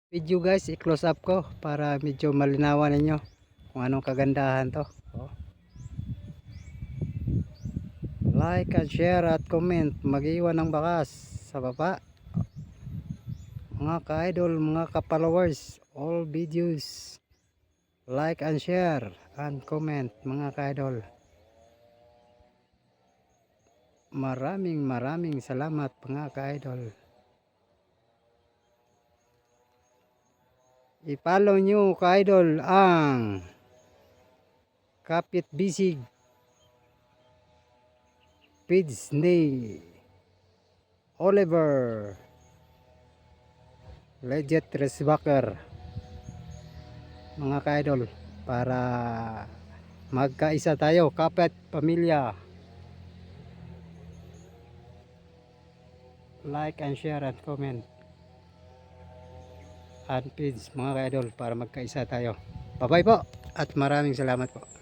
Video guys, i-close up ko para medyo malinawan ninyo kung anong kagandahan to. Oh. Like and share at comment, mag-iwan ng bakas sa baba. Mga ka-idol, mga ka-followers, all videos, like and share and comment mga ka-idol. Maraming salamat mga ka-idol. I-follow nyo ka-idol ang Kapit Bisig page ni Oliver Legit Resbacker mga ka-idol, para magkaisa tayo, kapit pamilya. Like and share and comment and page mga ka-idol para magkaisa tayo. Bye bye po at maraming salamat po.